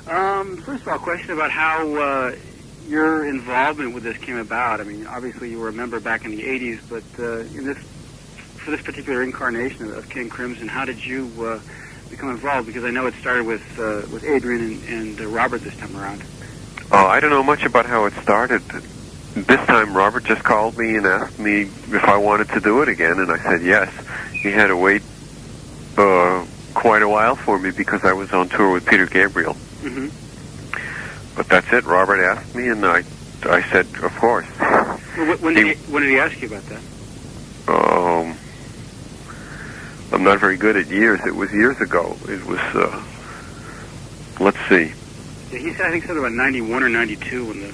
First of all, a question about how your involvement with this came about. I mean, obviously you were a member back in the 80s, but for this particular incarnation of King Crimson, how did you become involved? Because I know it started with Adrian and Robert this time around. Oh, I don't know much about how it started. This time Robert just called me and asked me if I wanted to do it again, and I said yes. He had to wait quite a while for me because I was on tour with Peter Gabriel. Mm-hmm. But that's it. Robert asked me, and I said, of course. Well, when did he ask you about that? I'm not very good at years. It was years ago. It was, let's see. Yeah, he said, I think something about 91 or 92 when the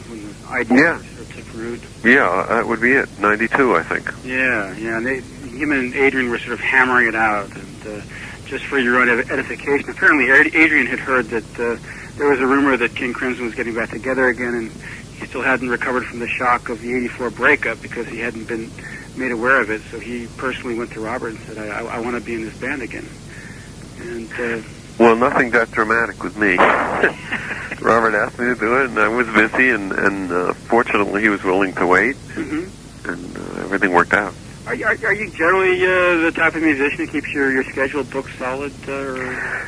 idea sort of took root. Yeah, that would be it. 92, I think. Yeah. And him and Adrian were sort of hammering it out. And just for your own edification, apparently Adrian had heard that there was a rumor that King Crimson was getting back together again, and he still hadn't recovered from the shock of the '84 breakup because he hadn't been made aware of it. So he personally went to Robert and said, I want to be in this band again. And well, nothing that dramatic with me. Robert asked me to do it, and I was busy, and fortunately he was willing to wait, mm-hmm. and everything worked out. Are you generally the type of musician that keeps your schedule booked solid?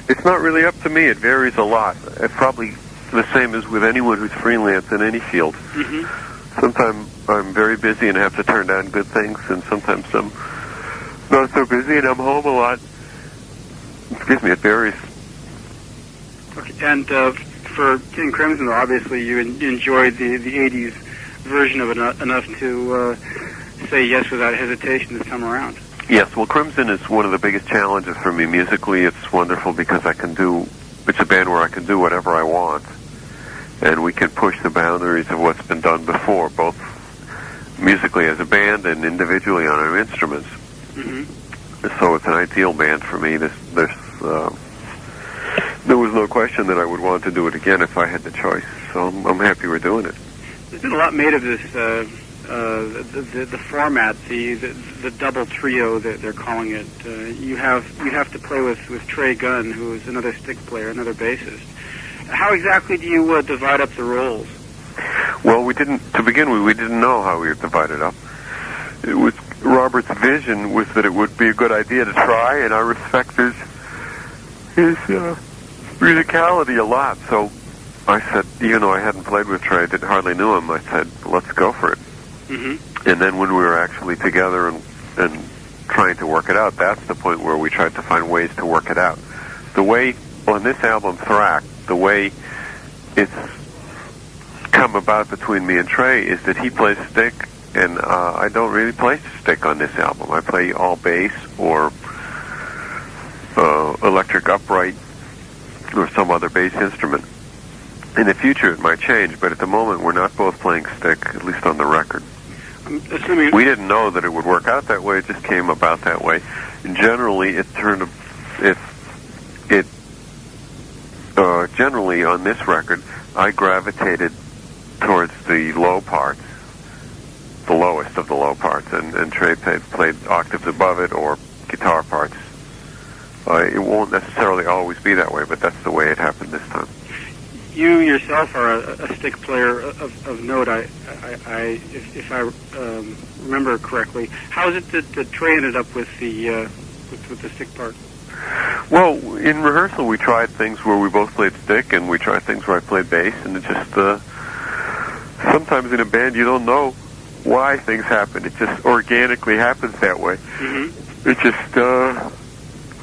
It's not really up to me. It varies a lot. It's probably the same as with anyone who's freelance in any field. Mm-hmm. Sometimes I'm very busy and have to turn down good things, and sometimes I'm not so busy and I'm home a lot. Excuse me, it varies. Okay, and for King Crimson, obviously you enjoyed the 80s version of it enough to say yes without hesitation this time around. Yes, well, Crimson is one of the biggest challenges for me musically. It's wonderful because it's a band where I can do whatever I want, and we can push the boundaries of what's been done before, both musically as a band and individually on our instruments. Mm-hmm. So it's an ideal band for me. There was no question that I would want to do it again if I had the choice. So I'm happy we're doing it. There's been a lot made of this. The format, the double trio that they're calling it. You have to play with Trey Gunn, who is another stick player, another bassist. How exactly do you divide up the roles? Well, we didn't know how we would divide it up. It was Robert's vision was that it would be a good idea to try, and I respect his musicality a lot. So I said, even though I hadn't played with Trey, hardly knew him, I said, let's go for it. Mm-hmm. And then when we were actually together and trying to work it out, that's the point where we tried to find ways to work it out. The way, on this album, Thrack, the way it's come about between me and Trey is that he plays stick, and I don't really play stick on this album. I play all bass or electric upright or some other bass instrument. In the future, it might change, but at the moment, we're not both playing stick, at least on the record. I'm assuming we didn't know that it would work out that way. It just came about that way. And generally, generally on this record, I gravitated towards the low parts, the lowest of the low parts, and Trey played octaves above it or guitar parts. It won't necessarily always be that way, but that's the way it happened this time. You yourself are a stick player of note. If I remember correctly, how is it that Trey ended up with the stick part? Well, in rehearsal, we tried things where we both played stick, and we tried things where I played bass, and it just sometimes in a band you don't know why things happen. It just organically happens that way. Mm-hmm. It just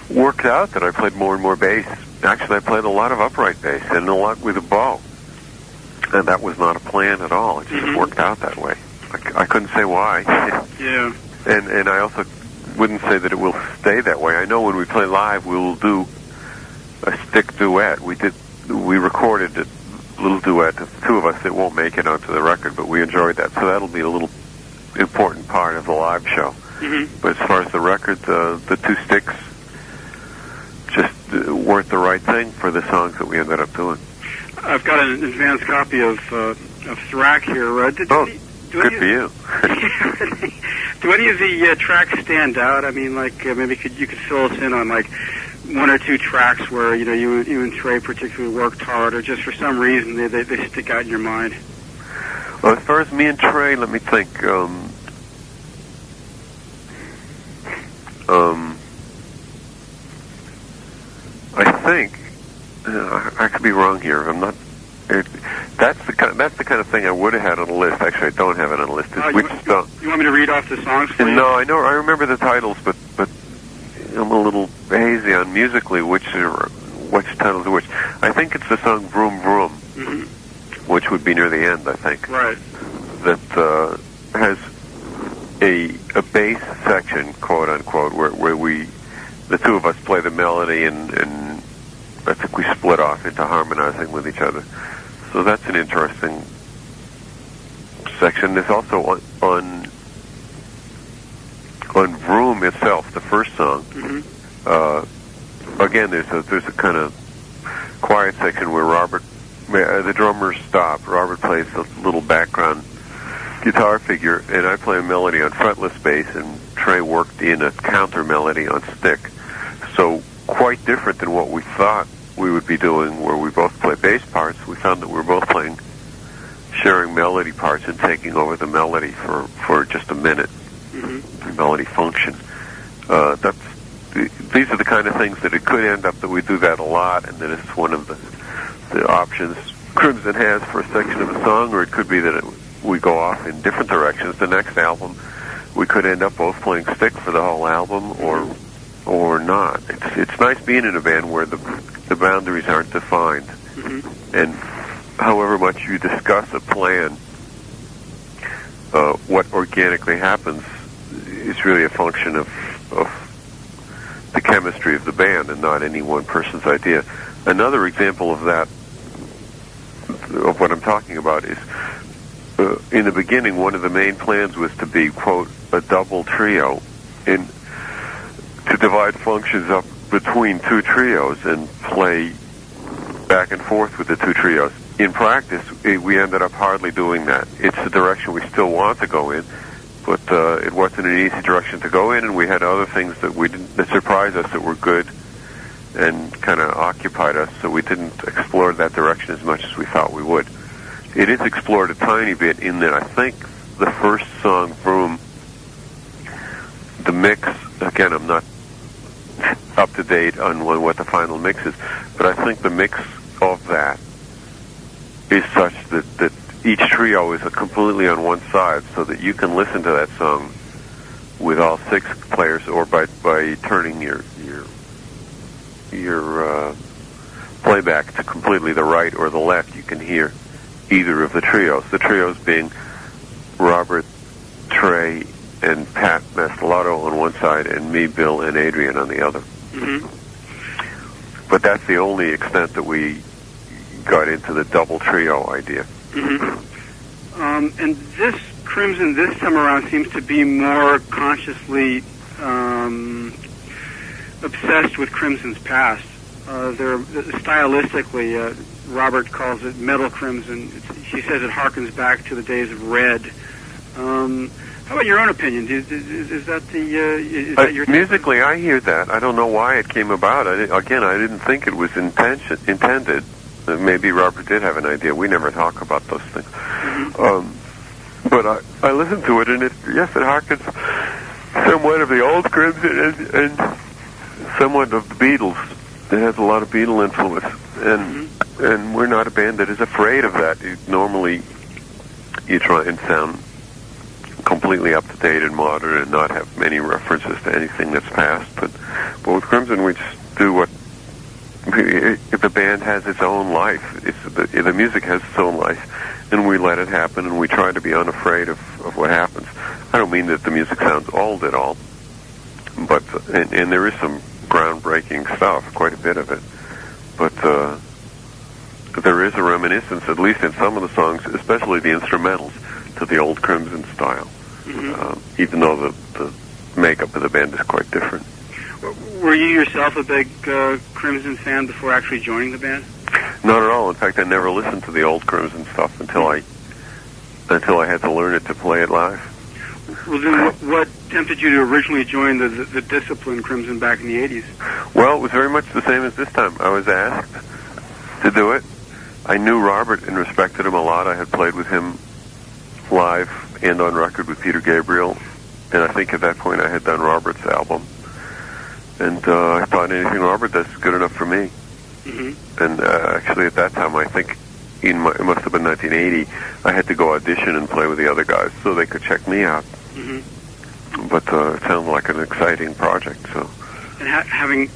worked out that I played more and more bass. Actually, I played a lot of upright bass and a lot with a bow. And that was not a plan at all. It just worked out that way. I couldn't say why. Yeah. And I also wouldn't say that it will stay that way. I know when we play live, we will do a stick duet. We recorded a little duet, the two of us. It won't make it onto the record, but we enjoyed that. So that'll be a little important part of the live show. Mm-hmm. But as far as the record, the two sticks just weren't the right thing for the songs that we ended up doing. I've got an advanced copy of Thrack here. Good for you. Do any of the tracks stand out? I mean, like maybe you could fill us in on like one or two tracks where you and Trey particularly worked hard, or just for some reason they stick out in your mind? Well, as far as me and Trey, let me think. I think I could be wrong here. I'm not. That's the kind of thing I would have had on the list. Actually, I don't have it on the list. You want me to read off the songs for you? No, I know. I remember the titles, but I'm a little hazy on musically which titles are which. I think it's the song "Vroom Vroom," which would be near the end. I think. Right. That has a bass section, quote unquote, where the two of us play the melody, and I think we split off into harmonizing with each other. So that's an interesting section. There's also on Vroom itself, the first song. Again, there's a kind of quiet section where the drummer stopped. Robert plays a little background guitar figure, and I play a melody on fretless bass, and Trey worked in a counter melody on stick. So quite different than what we thought we would be doing, where we both play bass parts. We found that we were both sharing melody parts and taking over the melody for just a minute. Melody function. These are the kind of things that it could end up that we do that a lot, and that it's one of the options Crimson has for a section of a song, or it could be that we go off in different directions. The next album, we could end up both playing stick for the whole album, or not. It's nice being in a band where the boundaries aren't defined, and however much you discuss a plan, what organically happens is really a function of the chemistry of the band and not any one person's idea. Another example of that, of what I'm talking about, is in the beginning, one of the main plans was to be, quote, a double trio, and to divide functions up between two trios and play back and forth with the two trios. In practice, we ended up hardly doing that. It's the direction we still want to go in, but it wasn't an easy direction to go in, and we had other things that surprised us that were good and kind of occupied us, so we didn't explore that direction as much as we thought we would. It is explored a tiny bit in that I think the first song, Vroom, the mix, again, I'm not up to date on what the final mix is, but I think the mix of that is such that each trio is completely on one side, so that you can listen to that song with all six players, or by turning your playback to completely the right or the left, you can hear either of the trios. The trios being Robert, Trey, and Pat Mastelotto on one side, and me, Bill, and Adrian on the other. But that's the only extent that we got into the double trio idea. And this Crimson this time around seems to be more consciously obsessed with Crimson's past. They're stylistically, Robert calls it metal Crimson. She says it harkens back to the days of Red. How about your own opinion? Is that your musically? I hear that. I don't know why it came about. I didn't think it was intended. Maybe Robert did have an idea. We never talk about those things. But I listened to it, and it harkens somewhat of the old Crimson and somewhat of the Beatles. It has a lot of Beatle influence, and we're not a band that is afraid of that. Normally, you try and sound completely up to date and modern, and not have many references to anything that's past. But with Crimson, we just do what the band has its own life. The music has its own life, and we let it happen, and we try to be unafraid of what happens. I don't mean that the music sounds old at all, but and there is some groundbreaking stuff, quite a bit of it. But there is a reminiscence, at least in some of the songs, especially the instrumentals, to the old Crimson style, even though the makeup of the band is quite different. Were you yourself a big Crimson fan before actually joining the band? Not at all. In fact, I never listened to the old Crimson stuff until I had to learn it to play it live. Well, then what tempted you to originally join the discipline Crimson back in the 80s? Well, it was very much the same as this time. I was asked to do it. I knew Robert and respected him a lot. I had played with him live and on record with Peter Gabriel, and I think at that point I had done Robert's album. And I thought anything Robert does is good enough for me. Mm-hmm. And actually at that time, I think it must have been 1980, I had to go audition and play with the other guys so they could check me out. Mm-hmm. But it sounded like an exciting project. So. And having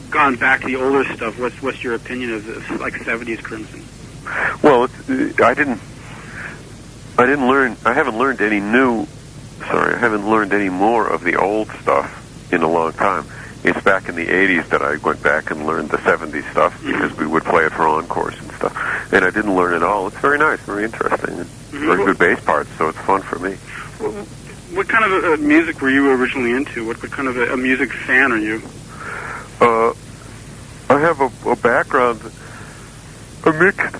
gone back to the older stuff, what's your opinion of this, like 70s Crimson? Well, I haven't learned any more of the old stuff in a long time. It's back in the 80s that I went back and learned the 70s stuff because we would play it for encores and stuff. And I didn't learn it all. It's very nice, very interesting, and very good bass parts, so it's fun for me. Well, what kind of music were you originally into? What kind of a music fan are you? I have a background, a mixed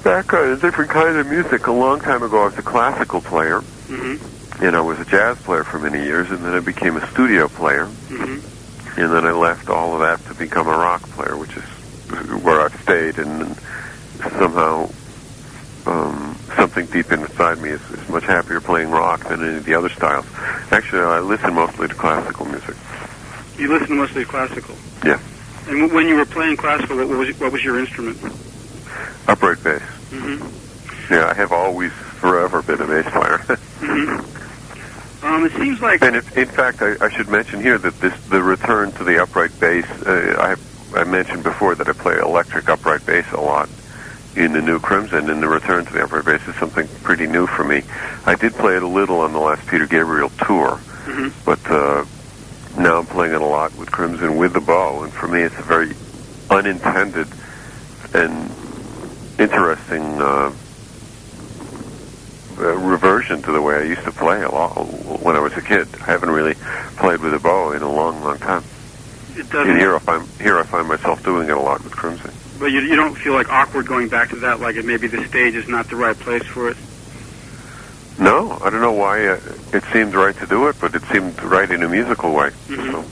background in different kinds of music. A long time ago, I was a classical player, and I was a jazz player for many years, and then I became a studio player. And then I left all of that to become a rock player, which is where I've stayed, and somehow something deep inside me is much happier playing rock than any of the other styles. Actually, I listen mostly to classical music. You listen mostly to classical? Yeah. And when you were playing classical, what was your instrument? Upright bass. Mm-hmm. Yeah, I have always, forever been a bass player. Mm-hmm. It seems like... And in fact, I should mention here that the return to the upright bass, I mentioned before that I play electric upright bass a lot in the new Crimson, and the return to the upright bass is something pretty new for me. I did play it a little on the last Peter Gabriel tour, but now I'm playing it a lot with Crimson with the bow, and for me it's a very unintended and interesting reversion to the way I used to play a lot when I was a kid. I haven't really played with a bow in a long, long time. It doesn't. And here I find myself doing it a lot with Crimson. But you don't feel like awkward going back to that, like maybe the stage is not the right place for it? No, I don't know why it seemed right to do it, but it seemed right in a musical way. So.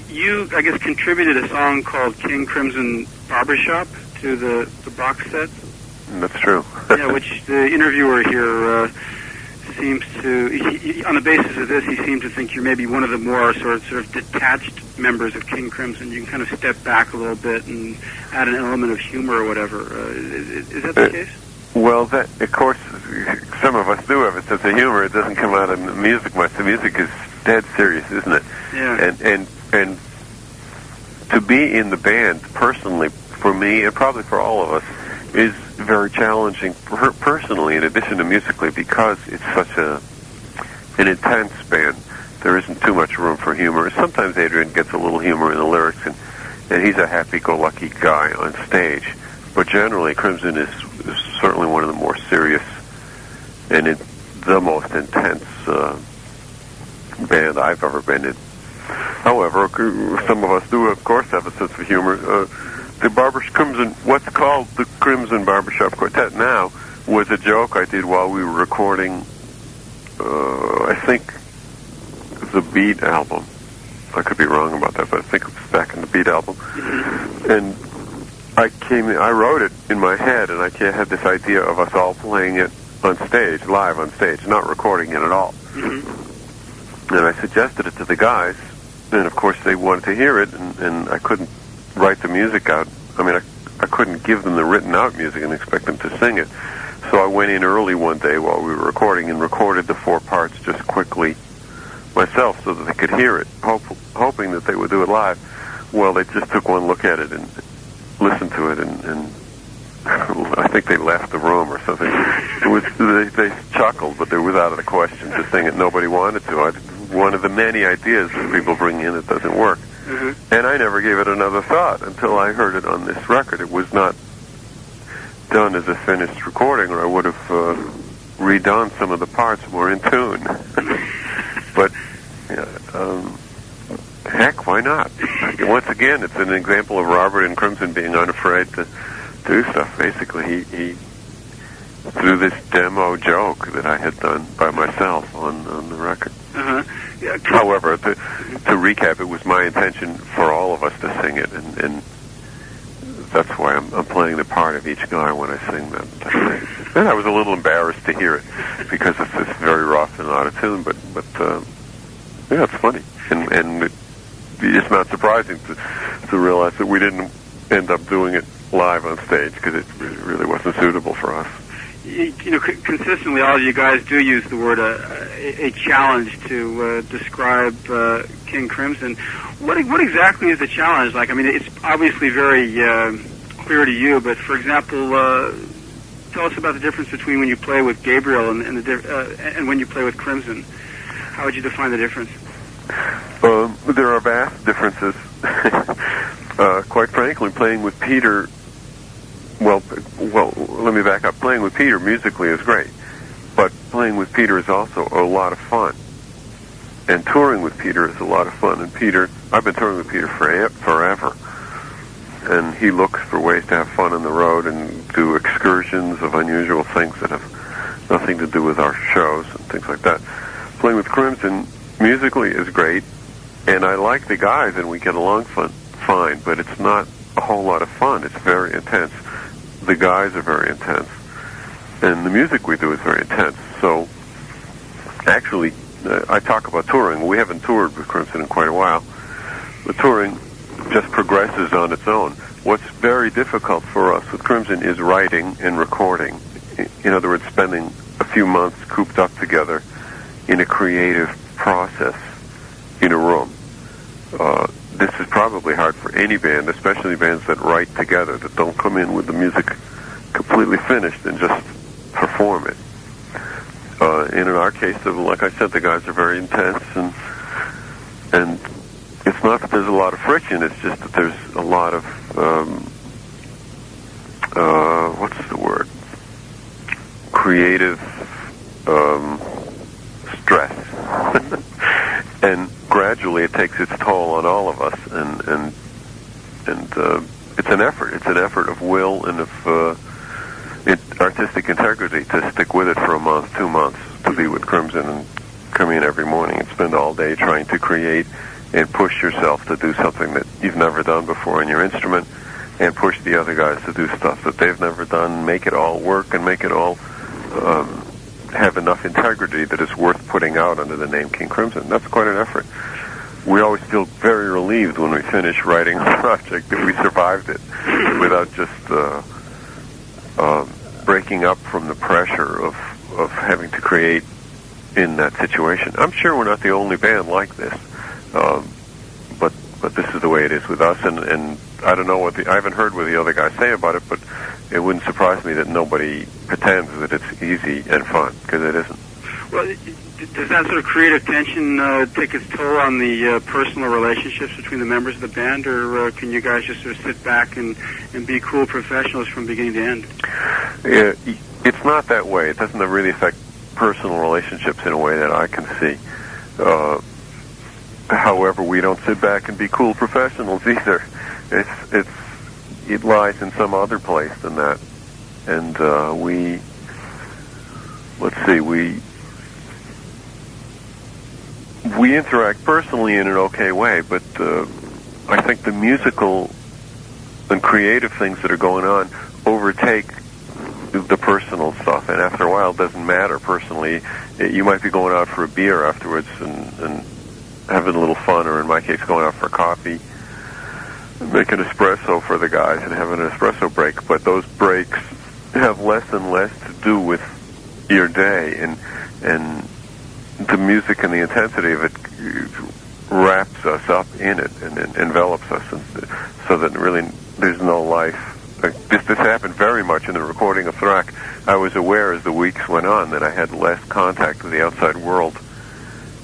You, I guess, contributed a song called King Crimson Barbershop to the box set. That's true. Yeah, which the interviewer here seems to, on the basis of this, he seemed to think you're maybe one of the more sort of detached members of King Crimson. You can kind of step back a little bit and add an element of humor or whatever. Is that the case? Well, that, of course, some of us do have a sense of humor. It doesn't come out in the music much. The music is dead serious, isn't it? Yeah. And to be in the band, personally, for me, and probably for all of us, is very challenging personally, in addition to musically, because it's such an intense band. There isn't too much room for humor. Sometimes Adrian gets a little humor in the lyrics, and he's a happy-go-lucky guy on stage. But generally, Crimson is certainly one of the more serious and the most intense band I've ever been in. However, some of us do, of course, have a sense of humor. The Crimson, what's called the Crimson Barbershop Quartet now, was a joke I did while we were recording, I think, the Beat album. I could be wrong about that, but I think it was back in the Beat album. And I wrote it in my head, and I had this idea of us all playing it on stage, live on stage, not recording it at all. And I suggested it to the guys, and of course they wanted to hear it, and I couldn't write the music out. I mean, I couldn't give them the written out music and expect them to sing it. So I went in early one day while we were recording and recorded the 4 parts just quickly myself so that they could hear it, hoping that they would do it live. Well, they just took one look at it and listened to it, and I think they left the room or something. They chuckled, but they was out of the question to sing it. Nobody wanted to. One of the many ideas that people bring in that doesn't work. And I never gave it another thought until I heard it on this record. It was not done as a finished recording, or I would have redone some of the parts more in tune. But heck, why not? Once again, it's an example of Robert and Crimson being unafraid to do stuff. Basically, through this demo joke that I had done by myself on the record. Uh-huh. Yeah, however, to recap, it was my intention for all of us to sing it, and that's why I'm playing the part of each guy when I sing that. And I was a little embarrassed to hear it because it's very rough and out of tune, but yeah, it's funny, and it's not surprising to realize that we didn't end up doing it live on stage because it really wasn't suitable for us. You know, consistently, all of you guys do use the word a challenge to describe King Crimson. What exactly is the challenge like? I mean, it's obviously very clear to you, but for example, tell us about the difference between when you play with Gabriel and when you play with Crimson. How would you define the difference? There are vast differences. Quite frankly, playing with Peter. Well, let me back up. Playing with Peter musically is great, but playing with Peter is also a lot of fun. And touring with Peter is a lot of fun. And Peter, I've been touring with Peter forever. And he looks for ways to have fun on the road and do excursions of unusual things that have nothing to do with our shows and things like that. Playing with Crimson musically is great, and I like the guys and we get along fine, but it's not a whole lot of fun. It's very intense. The guys are very intense, and the music we do is very intense. So, actually, I talk about touring. We haven't toured with Crimson in quite a while. The touring just progresses on its own. What's very difficult for us with Crimson is writing and recording. In other words, spending a few months cooped up together in a creative process in a room. This is probably hard for any band, especially bands that write together, that don't come in with the music completely finished and just perform it. In our case, like I said, the guys are very intense, and it's not that there's a lot of friction, it's just that there's a lot of, what's the word? Creative stress. And gradually it takes its toll on all of us, and it's an effort. It's an effort of will and of artistic integrity to stick with it for a month, 2 months, to be with Crimson and come in every morning and spend all day trying to create and push yourself to do something that you've never done before in your instrument, and push the other guys to do stuff that they've never done, make it all work and make it all have enough integrity that it's worth putting out under the name King Crimson. That's quite an effort. We always feel very relieved when we finish writing a project that we survived it without just breaking up from the pressure of having to create in that situation. I'm sure we're not the only band like this, but this is the way it is with us, and I don't know I haven't heard what the other guys say about it, but it wouldn't surprise me that nobody pretends that it's easy and fun, because it isn't. Well, does that sort of creative tension take its toll on the personal relationships between the members of the band, or can you guys just sort of sit back and be cool professionals from beginning to end? It's not that way. It doesn't really affect personal relationships in a way that I can see. However, we don't sit back and be cool professionals either. It lies in some other place than that. And we interact personally in an okay way, but I think the musical and creative things that are going on overtake the personal stuff, and after a while it doesn't matter personally. You might be going out for a beer afterwards and having a little fun, or in my case going out for coffee, make an espresso for the guys and having an espresso break, but those breaks have less and less to do with your day, and the music and the intensity of it wraps us up in it and envelops us, and so that really there's no life. This happened very much in the recording of Thrak. I was aware as the weeks went on that I had less contact with the outside world.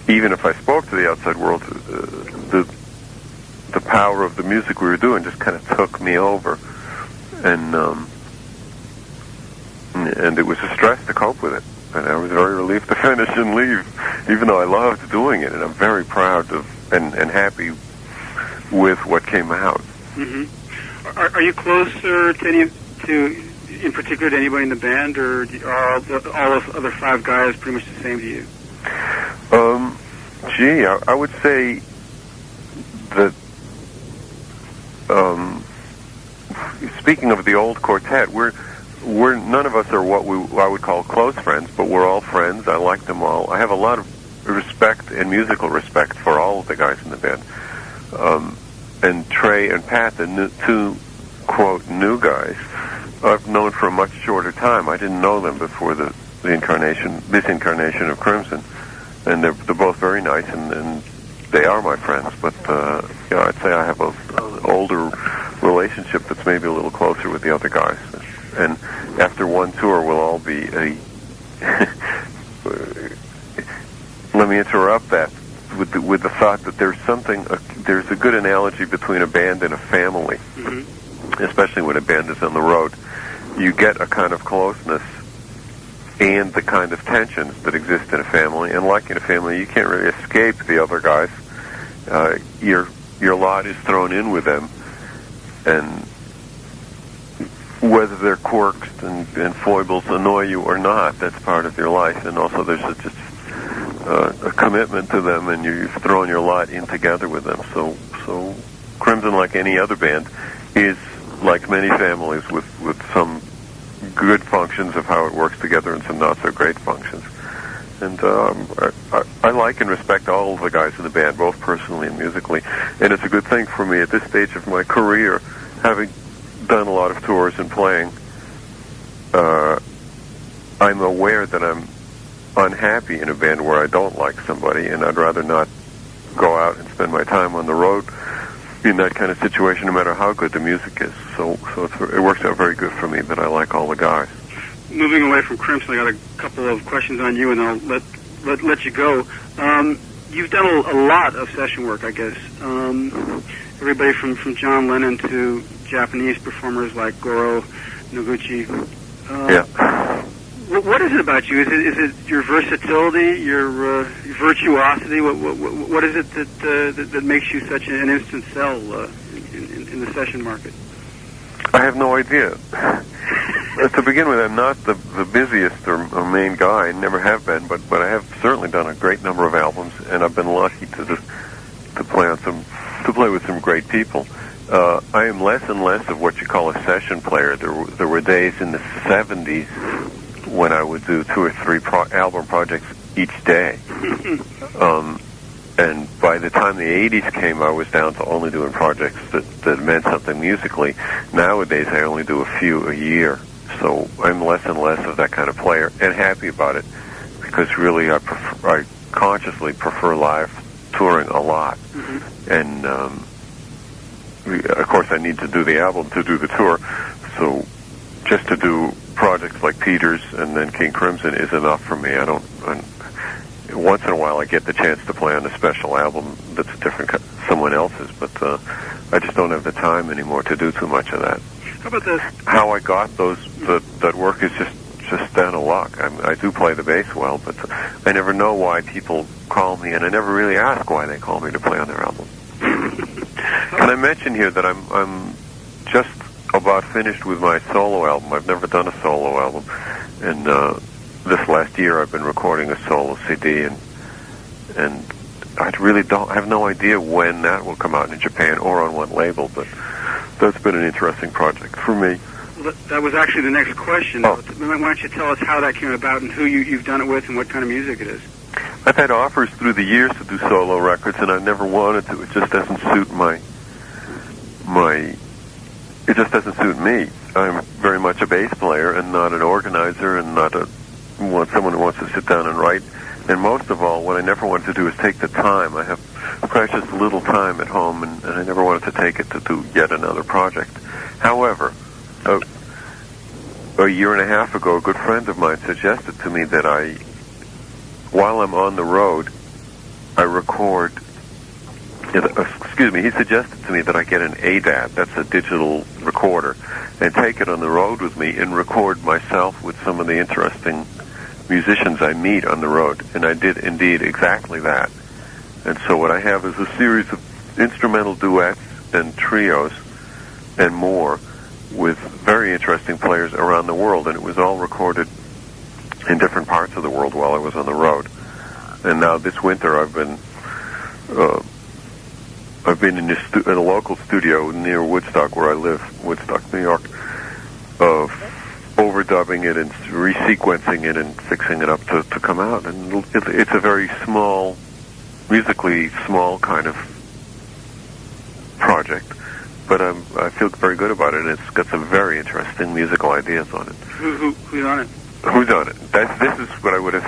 Even if I spoke to the outside world, the power of the music we were doing just kind of took me over, and it was a stress to cope with it. And I was very relieved to finish and leave, even though I loved doing it, and I'm very proud of and happy with what came out. Mm-hmm. Are you closer to in particular to anybody in the band, or are all the other five guys pretty much the same to you? I would say that, speaking of the old quartet, we're none of us are what I would call close friends, but we're all friends. I like them all. I have a lot of respect and musical respect for all of the guys in the band. And Trey and Pat, the two, quote, new guys, I've known for a much shorter time. I didn't know them before this incarnation of Crimson. And they're both very nice, and they are my friends. But I'd say I have an older relationship that's maybe a little closer with the other guys. And after one tour, we'll all be let me interrupt that with the thought that there's a good analogy between a band and a family, especially when a band is on the road. You get a kind of closeness and the kind of tensions that exist in a family. And like in a family, you can't really escape the other guys. Your lot is thrown in with them, and whether their quirks and foibles annoy you or not, that's part of your life. And also there's just a commitment to them, and you've thrown your lot in together with them. So Crimson, like any other band, is like many families with some good functions of how it works together and some not so great functions. And I like and respect all of the guys in the band, both personally and musically. And it's a good thing for me at this stage of my career, having done a lot of tours and playing. I'm aware that I'm unhappy in a band where I don't like somebody, and I'd rather not go out and spend my time on the road in that kind of situation, no matter how good the music is. So it works out very good for me that I like all the guys. Moving away from Crimson, I got a couple of questions on you, and I'll let you go. You've done a lot of session work, I guess. Everybody from John Lennon to Japanese performers like Goro Noguchi. Yeah. What is it about you? Is it your versatility, your virtuosity? What is it that makes you such an instant sell in the session market? I have no idea. To begin with, I'm not the busiest or main guy. I never have been, but I have certainly done a great number of albums, and I've been lucky to play with some great people. I am less and less of what you call a session player. There were days in the 70s when I would do 2 or 3 album projects each day. And by the time the 80s came, I was down to only doing projects that meant something musically. Nowadays, I only do a few a year. So I'm less and less of that kind of player, and happy about it, because really I consciously prefer live touring a lot. And of course, I need to do the album to do the tour. So just to do projects like Peters and then King Crimson is enough for me. Once in a while I get the chance to play on a special album that's someone else's, but I just don't have the time anymore to do too much of that. How about this? How I got that work is just down to luck. I do play the bass well, but I never know why people call me, and I never really ask why they call me to play on their album. Can I mention here that I'm just about finished with my solo album. I've never done a solo album, and this last year I've been recording a solo CD, and I really have no idea when that will come out in Japan or on what label, but that's been an interesting project for me. Well, that was actually the next question. Oh. Why don't you tell us how that came about and who you've done it with and what kind of music it is? I've had offers through the years to do solo records, and I've never wanted to. It just doesn't suit it just doesn't suit me. I'm very much a bass player and not an organizer and not someone who wants to sit down and write. And most of all, what I never wanted to do is take the time. I have precious little time at home, and I never wanted to take it to do yet another project. However, a year and a half ago, a good friend of mine suggested to me that while I'm on the road, I record. He suggested to me that I get an ADAT, that's a digital recorder, and take it on the road with me and record myself with some of the interesting musicians I meet on the road. And I did indeed exactly that. And so what I have is a series of instrumental duets and trios and more with very interesting players around the world, and it was all recorded in different parts of the world while I was on the road. And now this winter I've been in a local studio near Woodstock, where I live, Woodstock, New York, overdubbing it and resequencing it and fixing it up to come out. And it's a very small, musically small kind of project, but I feel very good about it, and it's got some very interesting musical ideas on it. Who's on it? Who's on it? This is what I would have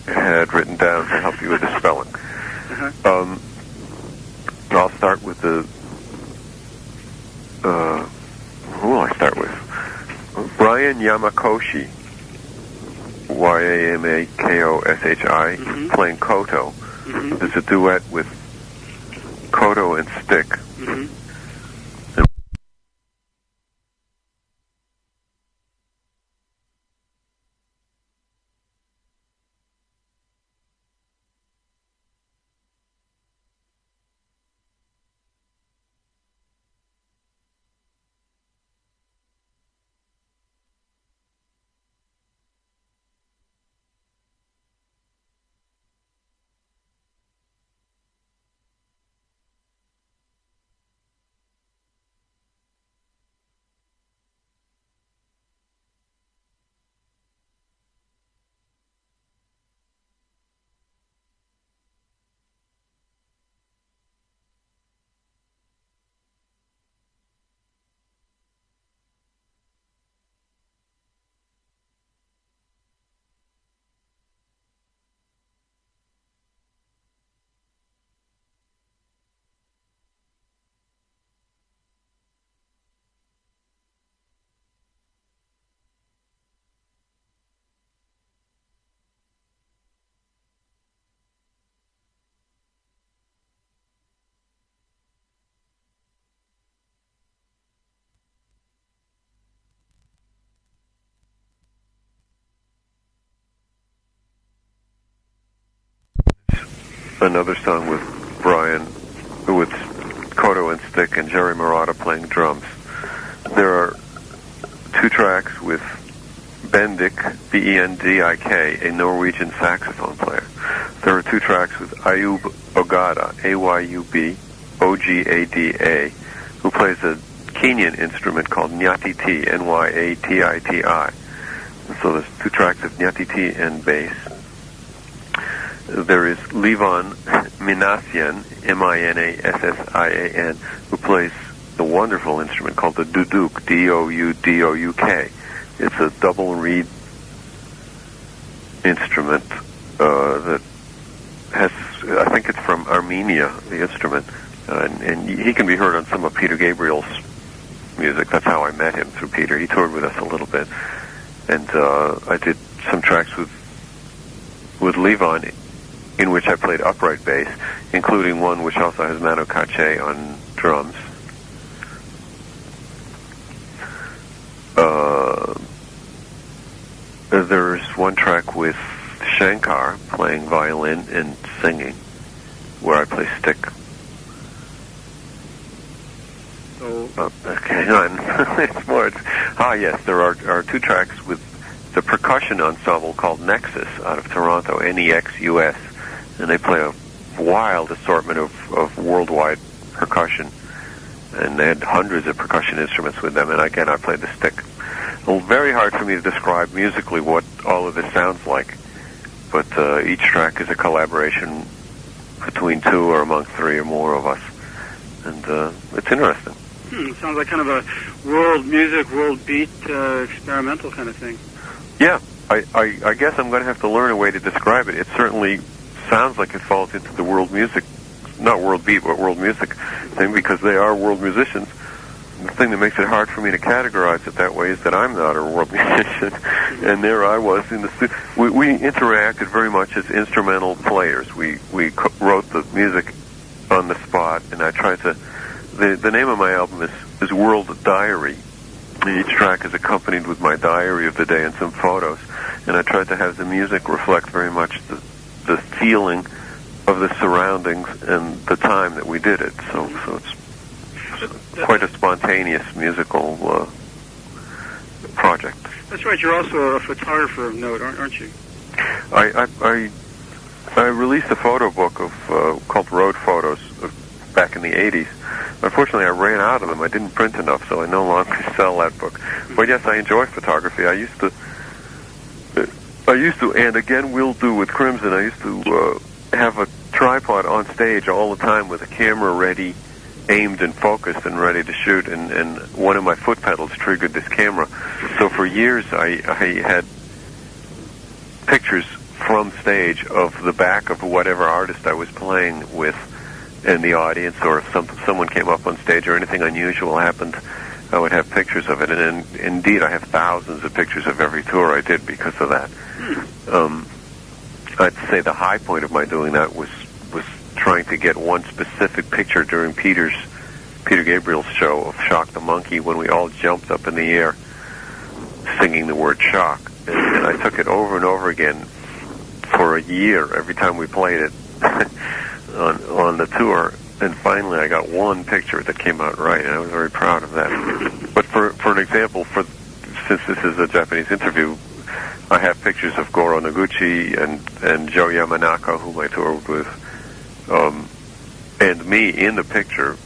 had written down to help you with the spelling. Uh-huh. I'll start with the... who will I start with? Brian Yamakoshi, Yamakoshi, playing koto. Mm-hmm. There's a duet with koto and stick. Mm-hmm. Another song with Brian, with koto and stick, and Jerry Marotta playing drums. There are two tracks with Bendik, Bendik, a Norwegian saxophone player. There are two tracks with Ayub Ogada, Ayub Ogada, who plays a Kenyan instrument called nyatiti, Nyatiti. So there's two tracks of nyatiti and bass. There is Levon Minassian, Minassian, who plays the wonderful instrument called the duduk, Doudok. It's a double reed instrument that has, I think it's from Armenia, the instrument, and he can be heard on some of Peter Gabriel's music. That's how I met him, through Peter. He toured with us a little bit, and I did some tracks with Levon, in which I played upright bass, including one which also has Manu Katché on drums. There's one track with Shankar playing violin and singing, where I play stick. Hang on. It's more. Yes, there are two tracks with the percussion ensemble called Nexus out of Toronto, Nexus, and they play a wild assortment of worldwide percussion, and they had hundreds of percussion instruments with them, and again I played the stick. Well, very hard for me to describe musically what all of this sounds like, but each track is a collaboration between two or among three or more of us, and it's interesting. Sounds like kind of a world music, world beat, experimental kind of thing. Yeah, I guess I'm going to have to learn a way to describe it. It certainly sounds like it falls into the world music, not world beat, but world music thing, because they are world musicians. The thing that makes it hard for me to categorize it that way is that I'm not a world musician, and there I was in the studio. We interacted very much as instrumental players. We wrote the music on the spot, and I tried to. The name of my album is World Diary. Each track is accompanied with my diary of the day and some photos, and I tried to have the music reflect very much the feeling of the surroundings and the time that we did it. So it's quite a spontaneous musical project. That's right. You're also a photographer of note, aren't you? I released a photo book called Road Photos back in the 80s. Unfortunately, I ran out of them. I didn't print enough, so I no longer sell that book. But yes, I enjoy photography. I used to, and again will do with Crimson, I used to have a tripod on stage all the time with a camera ready, aimed and focused and ready to shoot, and one of my foot pedals triggered this camera. So for years I had pictures from stage of the back of whatever artist I was playing with in the audience, or if someone came up on stage or anything unusual happened, I would have pictures of it. And indeed, I have thousands of pictures of every tour I did because of that. I'd say the high point of my doing that was trying to get one specific picture during Peter Gabriel's show of Shock the Monkey, when we all jumped up in the air singing the word shock. And I took it over and over again for a year every time we played it on the tour, and finally I got one picture that came out right, and I was very proud of that. But for an example, since this is a Japanese interview, I have pictures of Goro Noguchi and Joe Yamanaka, whom I toured with, and me in the picture.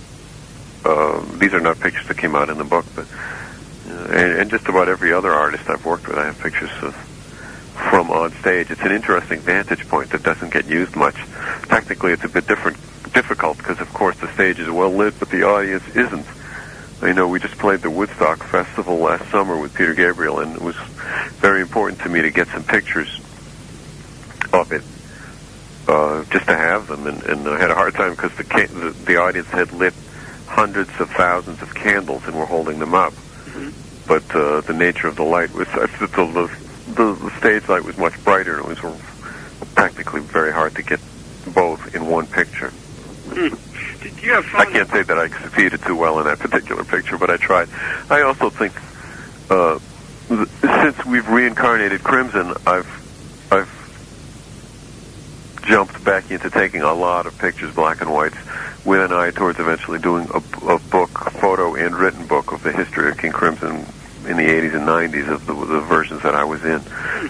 These are not pictures that came out in the book, but and just about every other artist I've worked with, I have pictures of from on stage. It's an interesting vantage point that doesn't get used much. Technically, it's a bit difficult because, of course, the stage is well lit, but the audience isn't. I know we just played the Woodstock Festival last summer with Peter Gabriel, and it was very important to me to get some pictures of it, just to have them. And I had a hard time because the audience had lit hundreds of thousands of candles and were holding them up. Mm-hmm. But the nature of the light was the stage light was much brighter, and it was technically very hard to get both in one picture. Did you have fun? I can't say that I succeeded too well in that particular picture, but I tried. I also think since we've reincarnated Crimson, I've jumped back into taking a lot of pictures, black and whites, with an eye towards eventually doing a book, photo and written book of the history of King Crimson in the 80s and 90s of the versions that I was in.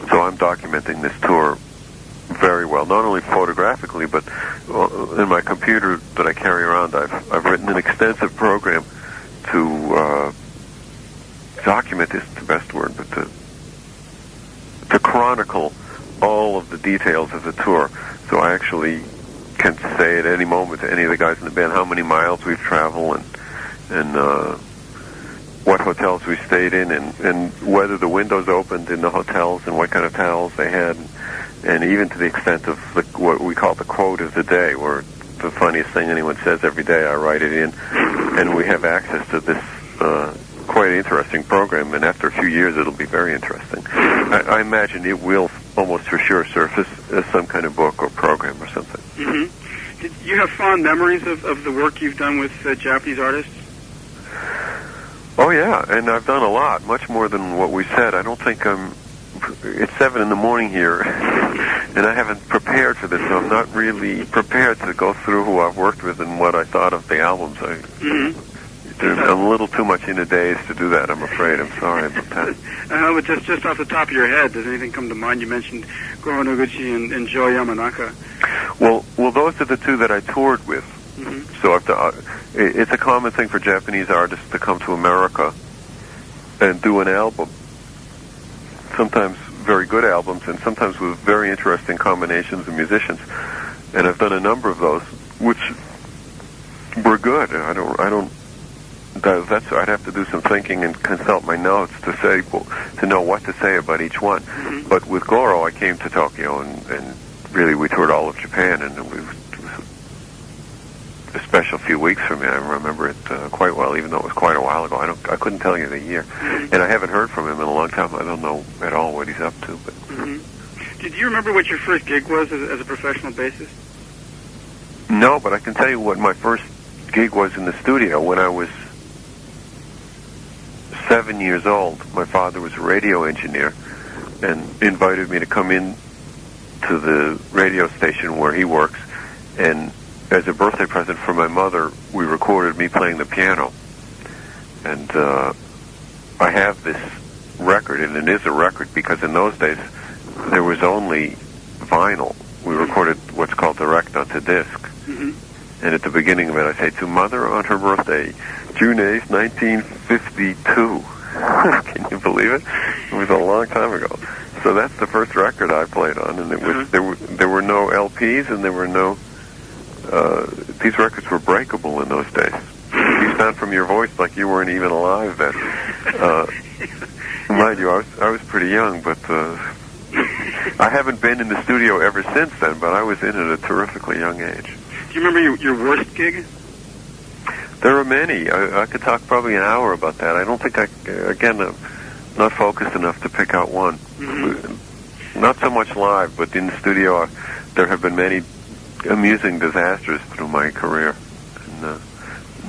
So I'm documenting this tour very well, not only photographically, but in my computer that I carry around, I've written an extensive program to document, isn't the best word, but to chronicle all of the details of the tour. So I actually can say at any moment to any of the guys in the band how many miles we've traveled and what hotels we stayed in, and whether the windows opened in the hotels and what kind of towels they had, and even to the extent of what we call the quote of the day, where the funniest thing anyone says every day, I write it in, and we have access to this quite interesting program, and after a few years it'll be very interesting. I imagine it will almost for sure surface as some kind of book or program or something. Mm-hmm. Did you have fond memories of the work you've done with Japanese artists? Oh yeah, and I've done a lot, much more than what we said. I don't think it's 7 a.m. here, and I haven't prepared for this, so I'm not really prepared to go through who I've worked with and what I thought of the albums. I'm a little too much in a daze to do that, I'm afraid. I'm sorry about that. But just off the top of your head, does anything come to mind? You mentioned Goro Noguchi and Joe Yamanaka. Well, those are the two that I toured with. Mm-hmm. So it's a common thing for Japanese artists to come to America and do an album. Sometimes very good albums, and sometimes with very interesting combinations of musicians. And I've done a number of those, which were good. I'd have to do some thinking and consult my notes to know what to say about each one. Mm-hmm. But with Goro, I came to Tokyo, and really we toured all of Japan, and it was a special few weeks for me. I remember it quite well, even though it was quite a while ago. I couldn't tell you the year, and I haven't heard from him in a long time. I don't know at all what he's up to. But Did you remember what your first gig was as a professional bassist? No, but I can tell you what my first gig was in the studio. When I was 7 years old, my father was a radio engineer and invited me to come in to the radio station where he works, and as a birthday present for my mother, we recorded me playing the piano. And I have this record, and it is a record because in those days there was only vinyl. We recorded what's called direct onto disc. Mm-hmm. And at the beginning of it, I say, to Mother on her birthday, June 8th, 1952. Can you believe it? It was a long time ago. So that's the first record I played on, and it was there were no LPs, and there were no. These records were breakable in those days. You sound from your voice like you weren't even alive then. Mind you, I was pretty young, but I haven't been in the studio ever since then. But I was in at a terrifically young age. Do you remember your worst gig? There are many. I could talk probably an hour about that. I don't think I'm not focused enough to pick out one. Mm-hmm. Not so much live, but in the studio, there have been many amusing disasters through my career. And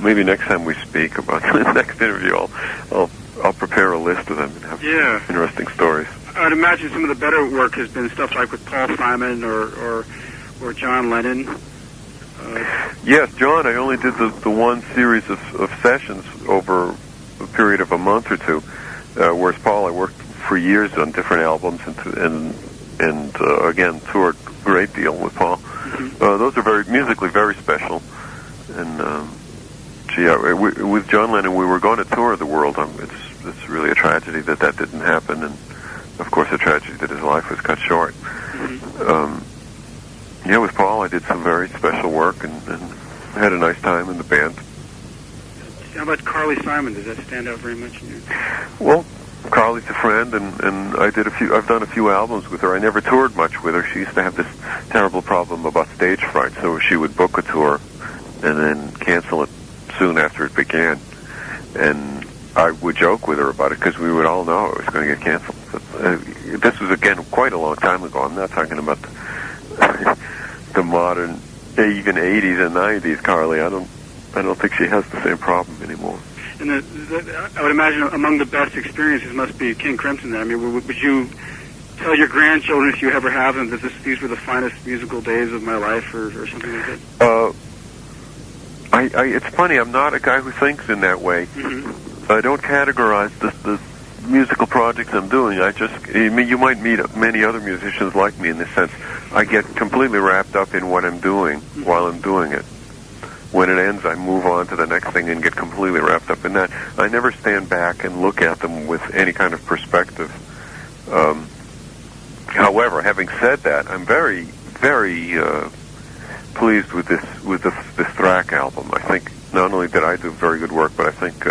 maybe next time we speak about the next interview, I'll prepare a list of them and have some interesting stories. I'd imagine some of the better work has been stuff like with Paul Simon or John Lennon. Yes, John, I only did the one series of sessions over a period of a month or two, whereas Paul, I worked for years on different albums and again, toured a great deal with Paul. Mm-hmm. Those are musically very special. And, with John Lennon, we were going to tour the world. It's really a tragedy that didn't happen, and, of course, a tragedy that his life was cut short. Mm-hmm. With Paul, I did some very special work and had a nice time in the band. How about Carly Simon? Does that stand out very much in you? Well, Carly's a friend, and I've done a few albums with her. I never toured much with her. She used to have this terrible problem about stage fright, so she would book a tour and then cancel it soon after it began. And I would joke with her about it because we would all know it was going to get canceled. But, this was, again, quite a long time ago. I'm not talking about the modern, even 80s and 90s, Carly. I don't think she has the same problem anymore. And I would imagine among the best experiences must be King Crimson. Then, I mean, would you tell your grandchildren, if you ever have them, that these were the finest musical days of my life, or something like that? It's funny. I'm not a guy who thinks in that way. Mm-hmm. I don't categorize the musical projects I'm doing. You might meet many other musicians like me in this sense. I get completely wrapped up in what I'm doing while I'm doing it. When it ends, I move on to the next thing and get completely wrapped up in that. I never stand back and look at them with any kind of perspective. However, having said that, I'm very, very pleased with this Thrack album. I think not only did I do very good work, but I think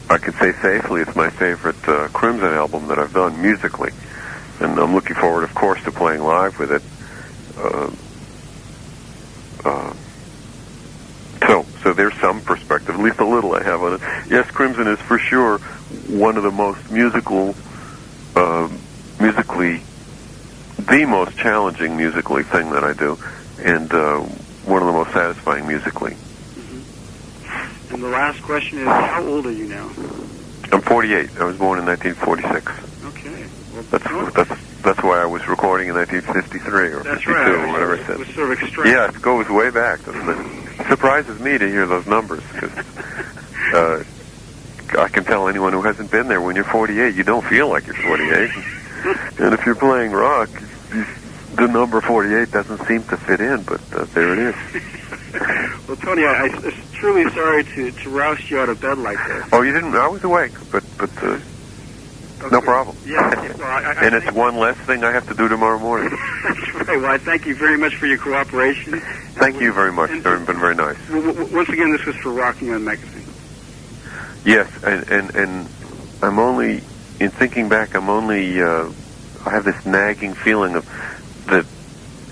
I could say safely it's my favorite Crimson album that I've done musically. And I'm looking forward, of course, to playing live with it. So there's some perspective, at least a little I have on it. Yes, Crimson is for sure one of the most musically, the most challenging musically thing that I do, and one of the most satisfying musically. Mm-hmm. And the last question is, how old are you now? I'm 48. I was born in 1946. Okay. Well, that's why I was recording in 1953 or 52 or whatever I said. It was sort of extreme. Yeah, it goes way back, doesn't it? It surprises me to hear those numbers, because I can tell anyone who hasn't been there, when you're 48, you don't feel like you're 48. And if you're playing rock, the number 48 doesn't seem to fit in, but there it is. Well, Tony, I'm truly sorry to roust you out of bed like this. Oh, you didn't? I was awake, but okay. No problem. Yeah. Well, and it's one less thing I have to do tomorrow morning. That's right. Well, I thank you very much for your cooperation. Thank you very much. It's been very nice. Once again, this was for Rocking On Magazine. Yes, and I'm only, in thinking back, I have this nagging feeling that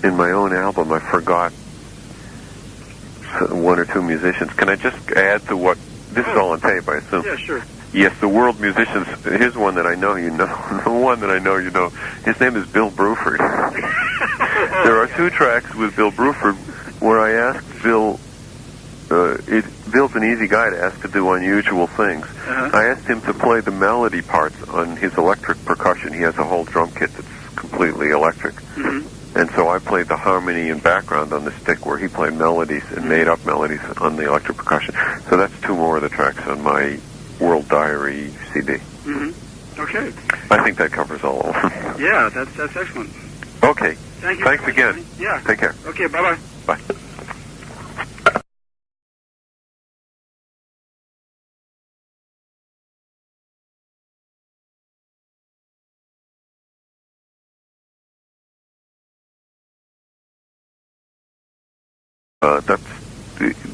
in my own album I forgot one or two musicians. Can I just add to what, this is all on tape, I assume? Yeah, sure. Yes, the world musicians, here's one that I know you know, the one that I know you know. His name is Bill Bruford. There are two tracks with Bill Bruford where I asked Bill, Bill's an easy guy to ask to do unusual things. Uh-huh. I asked him to play the melody parts on his electric percussion. He has a whole drum kit that's completely electric. Mm-hmm. And so I played the harmony and background on the stick where he played melodies and made up melodies on the electric percussion. So that's two more of the tracks on my World Diary CD. Mm-hmm. Okay. I think that covers all of them. Yeah, that's excellent. Okay. Thank you. Thanks again. Tony. Yeah. Take care. Okay, bye-bye. Bye.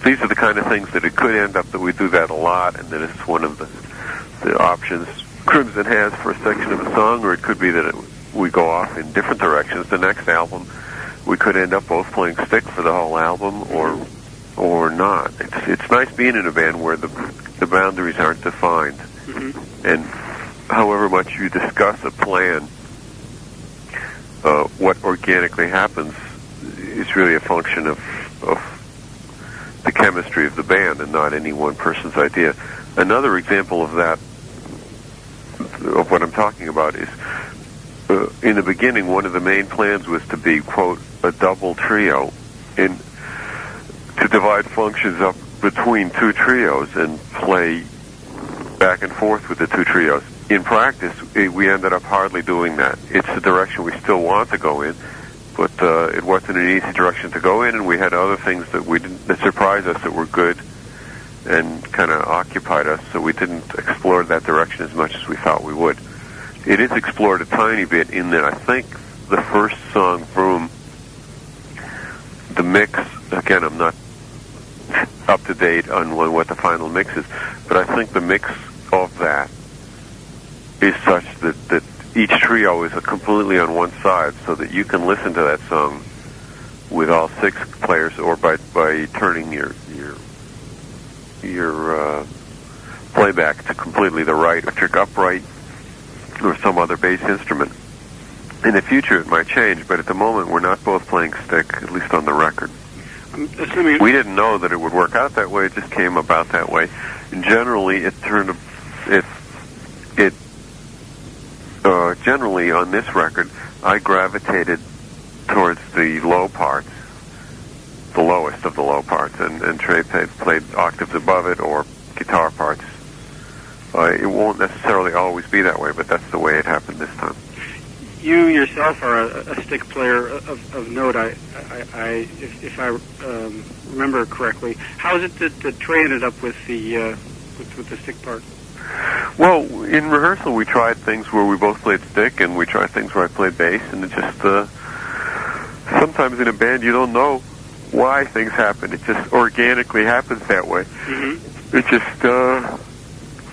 These are the kind of things that it could end up that we do that a lot, and that it's one of the options Crimson has for a section of a song, or it could be that we go off in different directions. The next album, we could end up both playing stick for the whole album, or not. It's nice being in a band where the boundaries aren't defined, and however much you discuss a plan, what organically happens is really a function of the chemistry of the band and not any one person's idea. Another example of that, of what I'm talking about, is in the beginning, one of the main plans was to be, quote, a double trio, and to divide functions up between two trios and play back and forth with the two trios. In practice, we ended up hardly doing that. It's the direction we still want to go in, but it wasn't an easy direction to go in, and we had other things that surprised us that were good and kind of occupied us, so we didn't explore that direction as much as we thought we would. It is explored a tiny bit in that I think the first song, Vroom, the mix, again, I'm not up to date on what the final mix is, but I think the mix of that is such that each trio is completely on one side, so that you can listen to that song with all six players, or by turning your playback to completely the right, electric upright, or some other bass instrument. In the future, it might change, but at the moment, we're not both playing stick, at least on the record. We didn't know that it would work out that way; it just came about that way. And generally, generally on this record, I gravitated towards the low parts, the lowest of the low parts, and Trey played octaves above it, or guitar parts. It won't necessarily always be that way, but that's the way it happened this time. You yourself are a stick player of note. If I remember correctly, how is it that Trey ended up with the stick part? Well, in rehearsal, we tried things where we both played stick, and we tried things where I played bass, and it just sometimes in a band you don't know why things happen. It just organically happens that way. Mm-hmm. It just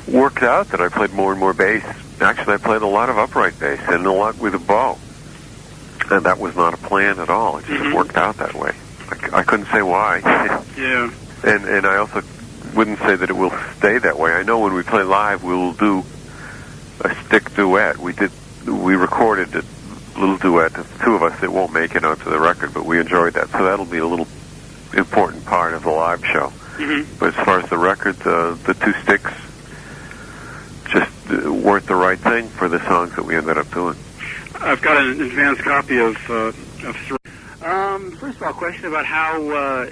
worked out that I played more and more bass. Actually, I played a lot of upright bass and a lot with a bow, and that was not a plan at all. It just worked out that way. I couldn't say why. Yeah. And I also wouldn't say that it will stay that way. I know when we play live, we will do a stick duet. We recorded a little duet, the two of us. It won't make it onto the record, but we enjoyed that. So that'll be a little important part of the live show. Mm-hmm. But as far as the record, the two sticks just weren't the right thing for the songs that we ended up doing. I've got an advanced copy of three. First of all, a question about how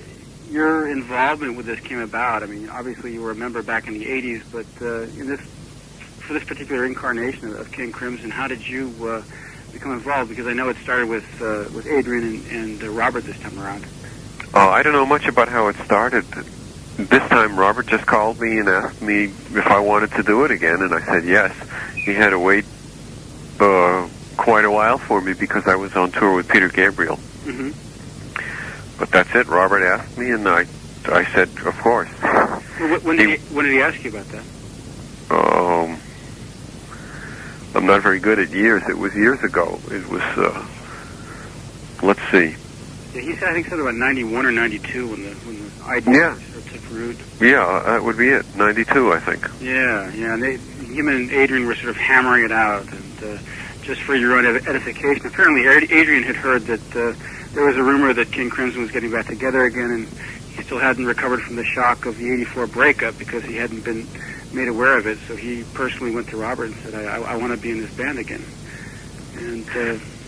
your involvement with this came about. I mean, obviously you were a member back in the 80s, but for this particular incarnation of King Crimson, how did you become involved? Because I know it started with Adrian and Robert this time around. I don't know much about how it started. This time Robert just called me and asked me if I wanted to do it again, and I said yes. He had to wait quite a while for me because I was on tour with Peter Gabriel. Mm-hmm. But that's it. Robert asked me, and I said, of course. Well, when did he ask you about that? I'm not very good at years. It was years ago. It was, let's see. Yeah, he said, I think something about 91 or 92 when the idea took root. Yeah, that would be it. 92, I think. Yeah, and him and Adrian were sort of hammering it out, and just for your own edification, apparently Adrian had heard that there was a rumor that King Crimson was getting back together again, and he still hadn't recovered from the shock of the 84 breakup because he hadn't been made aware of it. So he personally went to Robert and said, I want to be in this band again. And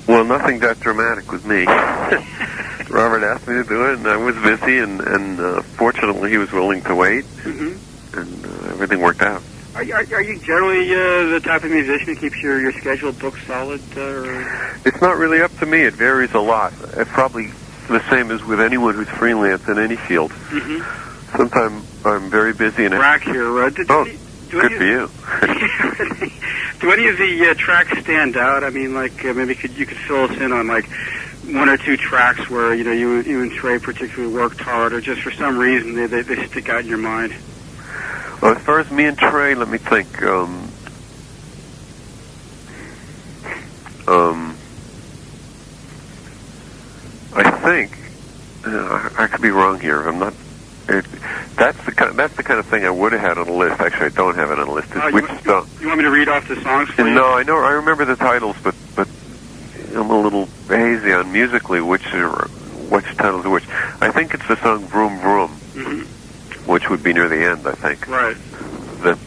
Well, nothing that dramatic with me. Robert asked me to do it, and I was busy, and fortunately he was willing to wait, and everything worked out. Are you generally the type of musician who keeps your schedule booked solid? It's not really up to me. It varies a lot. It's probably the same as with anyone who's freelance in any field. Sometimes I'm very busy. Rack here. Good for you. Do any of the tracks stand out? I mean, like maybe you could fill us in on like one or two tracks where you and Trey particularly worked hard, or just for some reason they stick out in your mind. Well, as far as me and Trey, let me think. I think I could be wrong here. I'm not. That's the kind of thing I would have had on a list. Actually, I don't have it on a list. You want me to read off the songs for you? No, I know. I remember the titles, but I'm a little hazy on musically which titles are which. I think it's the song "Vroom Vroom," which would be near the end. I think. Right. That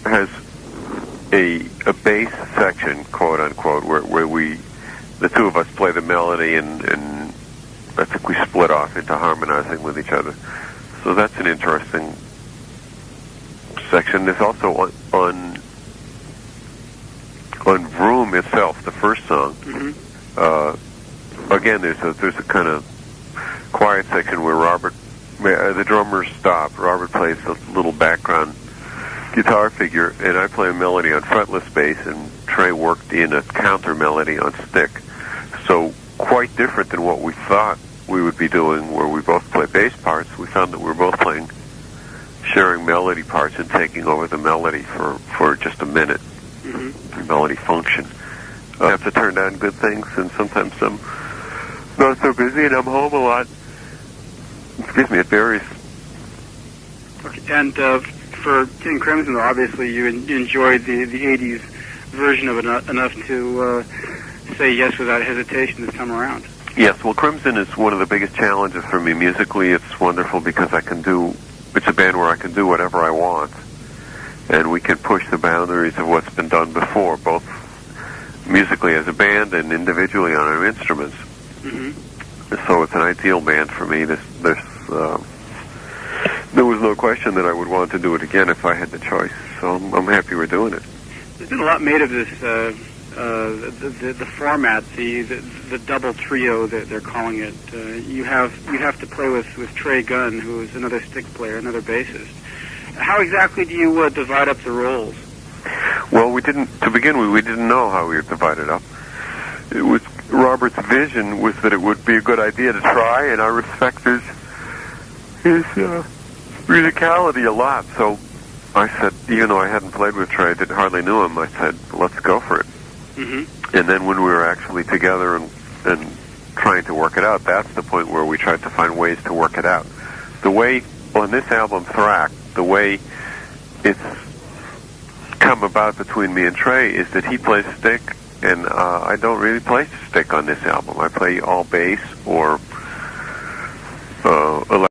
has a bass section, quote unquote, where the two of us play the melody, and I think we split off into harmonizing with each other. So that's an interesting section. There's also on Vroom itself, the first song. Again, there's a kind of quiet section where the drummers stop. Robert plays a little background guitar figure, and I play a melody on fretless bass, and Trey worked in a counter melody on stick. So quite different than what we thought we would be doing, where we both play bass parts. We found that we were both sharing melody parts and taking over the melody for just a minute. The melody function. I have to turn down good things, and sometimes I'm not so busy, and I'm home a lot. Excuse me, it varies. Okay, and for King Crimson, obviously you enjoyed the 80s version of it enough to say yes without hesitation this time around. Yes, well, Crimson is one of the biggest challenges for me. Musically, it's wonderful because it's a band where I can do whatever I want, and we can push the boundaries of what's been done before, both musically as a band and individually on our instruments. So it's an ideal band for me. There was no question that I would want to do it again if I had the choice. So I'm happy we're doing it. There's been a lot made of this, the format, the double trio that they're calling it. You have to play with Trey Gunn, who is another stick player, another bassist. How exactly do you divide up the roles? Well, we didn't know how we would divide it up. It was Robert's vision was that it would be a good idea to try, and I respect his musicality a lot. So I said, even though I hadn't played with Trey, I hardly knew him, I said, let's go for it. And then when we were actually together and trying to work it out, that's the point where we tried to find ways to work it out. The way, on this album, Thrack, the way it's come about between me and Trey is that he plays stick, and I don't really play stick on this album. I play all bass or